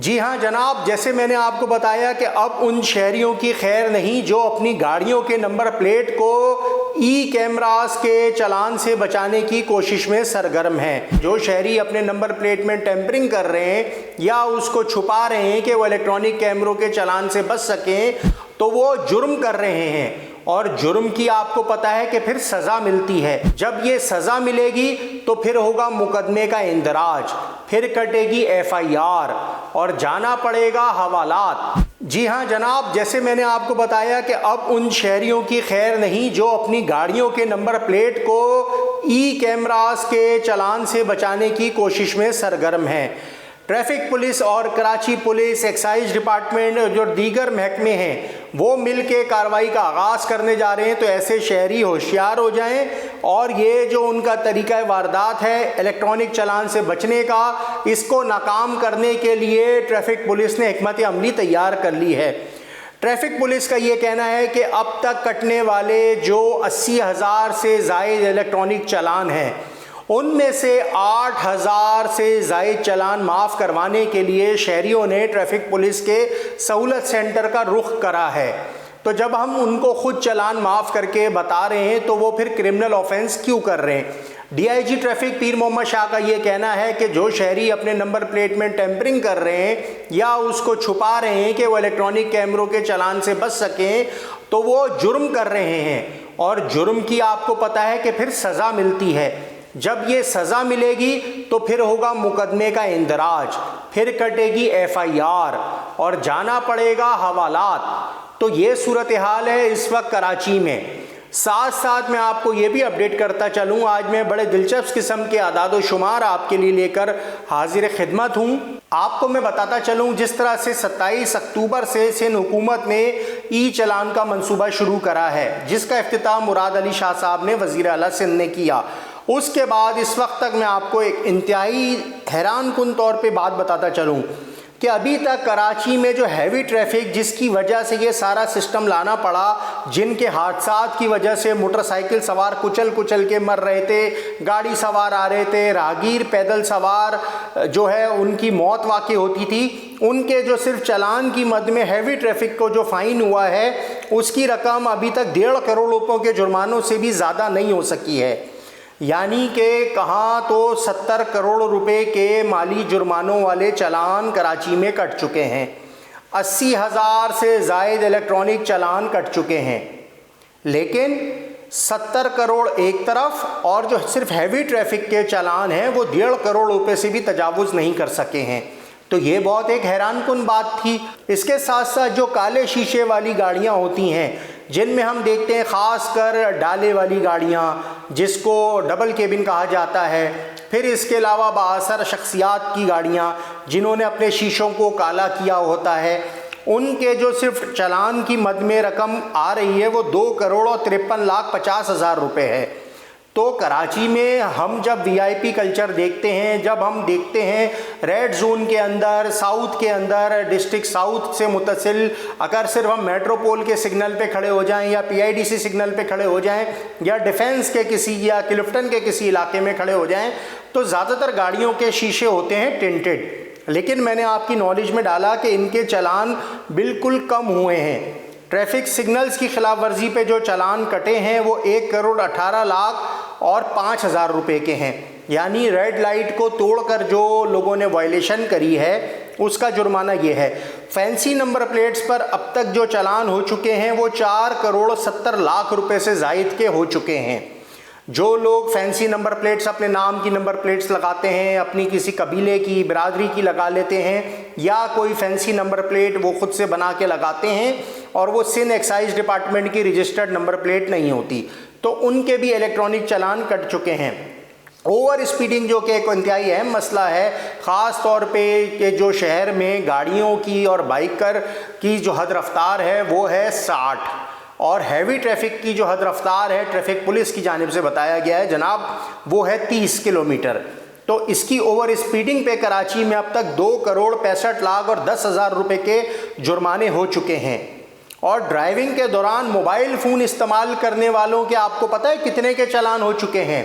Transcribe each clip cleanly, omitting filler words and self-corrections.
جی ہاں جناب، جیسے میں نے آپ کو بتایا کہ اب ان شہریوں کی خیر نہیں جو اپنی گاڑیوں کے نمبر پلیٹ کو ای کیمراز کے چلان سے بچانے کی کوشش میں سرگرم ہیں۔ جو شہری اپنے نمبر پلیٹ میں ٹیمپرنگ کر رہے ہیں یا اس کو چھپا رہے ہیں کہ وہ الیکٹرانک کیمروں کے چلان سے بچ سکیں تو وہ جرم کر رہے ہیں، اور جرم کی آپ کو پتہ ہے کہ پھر سزا ملتی ہے۔ جب یہ سزا ملے گی تو پھر ہوگا مقدمے کا اندراج، پھر کٹے گی FIR اور جانا پڑے گا حوالات۔ جی ہاں جناب، جیسے میں نے آپ کو بتایا کہ اب ان شہریوں کی خیر نہیں جو اپنی گاڑیوں کے نمبر پلیٹ کو ای کیمراز کے چلان سے بچانے کی کوشش میں سرگرم ہیں۔ ٹریفک پولیس اور کراچی پولیس، ایکسائز ڈپارٹمنٹ اور جو دیگر محکمے ہیں وہ مل کے کارروائی کا آغاز کرنے جا رہے ہیں، تو ایسے شہری ہوشیار ہو جائیں اور یہ جو ان کا طریقہ واردات ہے الیکٹرانک چلان سے بچنے کا، اس کو ناکام کرنے کے لیے ٹریفک پولیس نے حکمت عملی تیار کر لی ہے۔ ٹریفک پولیس کا یہ کہنا ہے کہ اب تک کٹنے والے جو 80,000 سے زائد الیکٹرانک چلان ہیں، ان میں سے 8,000 سے زائد چلان معاف کروانے کے لیے شہریوں نے ٹریفک پولیس کے سہولت سینٹر کا رخ کرا ہے۔ تو جب ہم ان کو خود چلان معاف کر کے بتا رہے ہیں تو وہ پھر کرمنل آفینس کیوں کر رہے ہیں؟ DIG ٹریفک پیر محمد شاہ کا یہ کہنا ہے کہ جو شہری اپنے نمبر پلیٹ میں ٹیمپرنگ کر رہے ہیں یا اس کو چھپا رہے ہیں کہ وہ الیکٹرانک کیمروں کے چلان سے بچ سکیں تو وہ جرم کر رہے ہیں، اور جرم کی آپ کو پتہ ہے کہ پھر سزا ملتی ہے۔ جب یہ سزا ملے گی تو پھر ہوگا مقدمے کا اندراج، پھر کٹے گی FIR اور جانا پڑے گا حوالات۔ تو یہ صورتحال ہے اس وقت کراچی میں۔ ساتھ ساتھ میں آپ کو یہ بھی اپڈیٹ کرتا چلوں، آج میں بڑے دلچسپ قسم کے اعداد و شمار آپ کے لیے لے کر حاضر خدمت ہوں۔ آپ کو میں بتاتا چلوں جس طرح سے 27 اکتوبر سے سندھ حکومت نے ای چلان کا منصوبہ شروع کرا ہے، جس کا افتتاح مراد علی شاہ صاحب نے وزیر اعلیٰ سندھ نے کیا۔ اس کے بعد اس وقت تک میں آپ کو ایک انتہائی حیران کن طور پہ بات بتاتا چلوں کہ ابھی تک کراچی میں جو ہیوی ٹریفک جس کی وجہ سے یہ سارا سسٹم لانا پڑا، جن کے حادثات کی وجہ سے موٹر سائیکل سوار کچل کے مر رہے تھے، گاڑی سوار آ رہے تھے، راہگیر پیدل سوار جو ہے ان کی موت واقع ہوتی تھی، ان کے جو صرف چلان کی مد میں ہیوی ٹریفک کو جو فائن ہوا ہے اس کی رقم ابھی تک 1.5 کروڑ روپوں کے جرمانوں سے بھی زیادہ نہیں ہو سکی ہے۔ یعنی کہ کہاں تو 70 کروڑ روپے کے مالی جرمانوں والے چلان کراچی میں کٹ چکے ہیں، 80,000 سے زائد الیکٹرانک چلان کٹ چکے ہیں، لیکن 70 کروڑ ایک طرف اور جو صرف ہیوی ٹریفک کے چلان ہیں وہ 1.5 کروڑ روپے سے بھی تجاوز نہیں کر سکے ہیں۔ تو یہ بہت ایک حیران کن بات تھی۔ اس کے ساتھ ساتھ جو کالے شیشے والی گاڑیاں ہوتی ہیں، جن میں ہم دیکھتے ہیں خاص کر ڈالے والی گاڑیاں جس کو ڈبل کیبن کہا جاتا ہے، پھر اس کے علاوہ بااثر شخصیات کی گاڑیاں جنہوں نے اپنے شیشوں کو کالا کیا ہوتا ہے، ان کے جو صرف چلان کی مد میں رقم آ رہی ہے وہ 2,53,50,000 روپے ہے۔ تو کراچی میں ہم جب VIP کلچر دیکھتے ہیں، جب ہم دیکھتے ہیں ریڈ زون کے اندر، ساؤتھ کے اندر، ڈسٹرکٹ ساؤتھ سے متصل اگر صرف ہم میٹروپول کے سگنل پہ کھڑے ہو جائیں یا PIDC سگنل پہ کھڑے ہو جائیں یا ڈیفنس کے کسی یا کلفٹن کے کسی علاقے میں کھڑے ہو جائیں تو زیادہ تر گاڑیوں کے شیشے ہوتے ہیں ٹنٹڈ، لیکن میں نے آپ کی نالج میں ڈالا کہ ان کے چلان بالکل کم ہوئے ہیں۔ ٹریفک سگنلز کی خلاف ورزی پہ جو چلان کٹے ہیں وہ 1,18,05,000 روپے کے ہیں، یعنی ریڈ لائٹ کو توڑ کر جو لوگوں نے وائلیشن کری ہے اس کا جرمانہ یہ ہے۔ فینسی نمبر پلیٹس پر اب تک جو چلان ہو چکے ہیں وہ 4,70,00,000 روپے سے زائد کے ہو چکے ہیں۔ جو لوگ فینسی نمبر پلیٹس اپنے نام کی نمبر پلیٹس لگاتے ہیں، اپنی کسی قبیلے کی برادری کی لگا لیتے ہیں، یا کوئی فینسی نمبر پلیٹ وہ خود سے بنا کے لگاتے ہیں اور وہ سندھ ایکسائز ڈپارٹمنٹ کی رجسٹرڈ نمبر پلیٹ نہیں ہوتی، تو ان کے بھی الیکٹرانک چلان کٹ چکے ہیں۔ اوور اسپیڈنگ جو کہ ایک انتہائی اہم مسئلہ ہے، خاص طور پہ کہ جو شہر میں گاڑیوں کی اور بائکر کی جو حد رفتار ہے وہ ہے 60، اور ہیوی ٹریفک کی جو حد رفتار ہے ٹریفک پولیس کی جانب سے بتایا گیا ہے جناب وہ ہے 30 کلومیٹر۔ تو اس کی اوور اسپیڈنگ پہ کراچی میں اب تک 2,65,10,000 روپے کے جرمانے ہو چکے ہیں، اور ڈرائیونگ کے دوران موبائل فون استعمال کرنے والوں کے آپ کو پتہ ہے کتنے کے چلان ہو چکے ہیں؟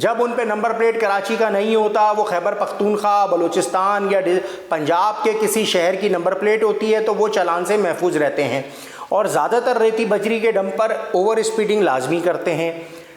جب ان پہ نمبر پلیٹ کراچی کا نہیں ہوتا، وہ خیبر پختونخوا، بلوچستان یا پنجاب کے کسی شہر کی نمبر پلیٹ ہوتی ہے تو وہ چالان سے محفوظ رہتے ہیں۔ اور زیادہ تر ریتی بجری کے ڈمپر اوور اسپیڈنگ لازمی کرتے ہیں،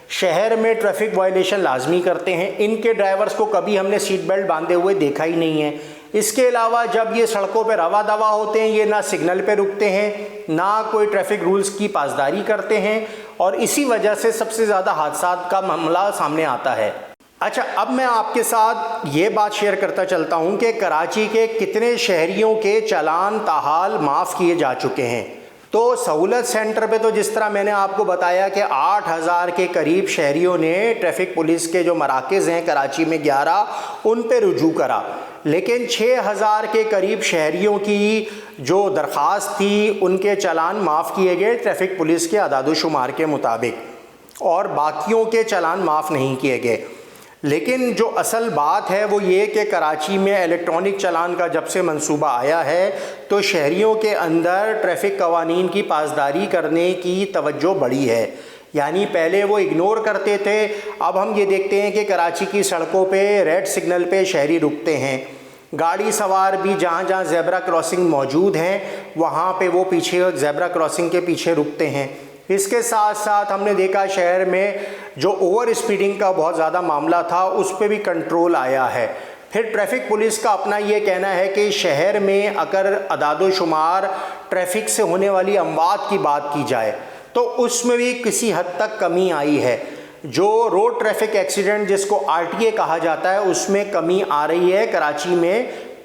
شہر میں ٹریفک وائلیشن لازمی کرتے ہیں، ان کے ڈرائیورز کو کبھی ہم نے سیٹ بیلٹ باندھے ہوئے دیکھا ہی نہیں ہے۔ اس کے علاوہ جب یہ سڑکوں پہ رواں دواں ہوتے ہیں، یہ نہ سگنل پہ رکتے ہیں، نہ کوئی ٹریفک رولز کی پاسداری کرتے ہیں، اور اسی وجہ سے سب سے زیادہ حادثات کا معاملہ سامنے آتا ہے۔ اچھا، اب میں آپ کے ساتھ یہ بات شیئر کرتا چلتا ہوں کہ کراچی کے کتنے شہریوں کے چالان تاحال معاف کیے جا چکے ہیں۔ تو سہولت سینٹر پہ تو جس طرح میں نے آپ کو بتایا کہ 8,000 کے قریب شہریوں نے ٹریفک پولیس کے جو مراکز ہیں کراچی میں 11 ان پہ رجوع کرا، لیکن 6,000 کے قریب شہریوں کی جو درخواست تھی ان کے چالان معاف کیے گئے ٹریفک پولیس کے اعداد و شمار کے مطابق، اور باقیوں کے چالان معاف نہیں کیے گئے۔ لیکن جو اصل بات ہے وہ یہ کہ کراچی میں الیکٹرانک چالان کا جب سے منصوبہ آیا ہے تو شہریوں کے اندر ٹریفک قوانین کی پاسداری کرنے کی توجہ بڑھی ہے۔ یعنی پہلے وہ اگنور کرتے تھے، اب ہم یہ دیکھتے ہیں کہ کراچی کی سڑکوں پہ ریڈ سگنل پہ شہری رکتے ہیں، گاڑی سوار بھی جہاں جہاں زیبرا کراسنگ موجود ہیں وہاں پہ وہ پیچھے زیبرا کراسنگ کے پیچھے رکتے ہیں۔ اس کے ساتھ ساتھ ہم نے دیکھا شہر میں جو اوور اسپیڈنگ کا بہت زیادہ معاملہ تھا اس پہ بھی کنٹرول آیا ہے۔ پھر ٹریفک پولیس کا اپنا یہ کہنا ہے کہ شہر میں اگر اعداد و شمار ٹریفک سے ہونے والی اموات کی بات کی جائے تو اس میں بھی کسی حد تک کمی آئی ہے۔ جو روڈ ٹریفک ایکسیڈنٹ جس کو RTA کہا جاتا ہے اس میں کمی آ رہی ہے کراچی میں،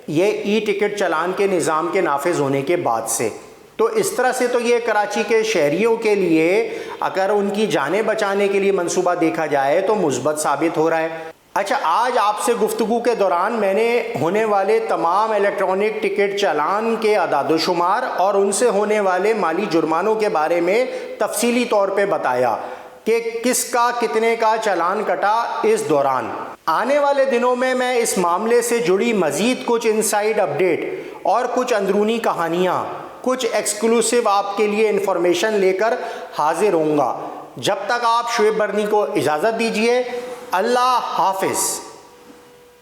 یہ ای ٹکٹ چالان کے نظام کے نافذ ہونے کے بعد سے۔ تو اس طرح سے تو یہ کراچی کے شہریوں کے لیے اگر ان کی جانیں بچانے کے لیے منصوبہ دیکھا جائے تو مثبت ثابت ہو رہا ہے۔ اچھا، آج آپ سے گفتگو کے دوران میں نے ہونے والے تمام الیکٹرانک ٹکٹ چالان کے اعداد و شمار اور ان سے ہونے والے مالی جرمانوں کے بارے میں تفصیلی طور پہ بتایا کہ کس کا کتنے کا چالان کٹا اس دوران۔ آنے والے دنوں میں اس معاملے سے جڑی مزید کچھ انسائیڈ اپڈیٹ اور کچھ اندرونی کہانیاں، کچھ ایکسکلوسیو آپ کے لیے انفارمیشن لے کر حاضر ہوں گا۔ جب تک آپ شعیب برنی کو اجازت دیجیے، اللہ حافظ۔